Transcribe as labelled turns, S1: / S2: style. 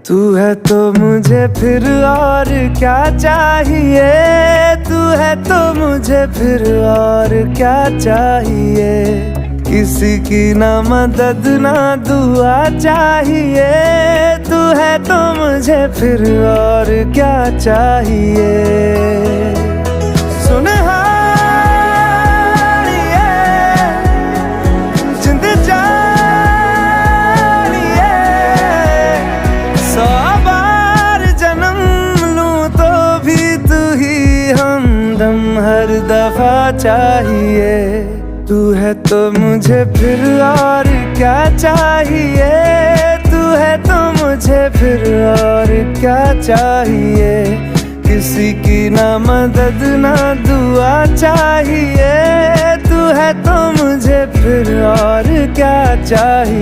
S1: तू है तो मुझे फिर और क्या चाहिए, तू है तो मुझे फिर और क्या चाहिए। किसी की ना मदद ना दुआ चाहिए, तू है तो मुझे फिर और क्या चाहिए। सुन हर दफा चाहिए, तू है तो मुझे फिर और क्या चाहिए, तू है तो मुझे फिर और क्या चाहिए। किसी की ना मदद ना दुआ चाहिए, तू है तो मुझे फिर और क्या चाहिए।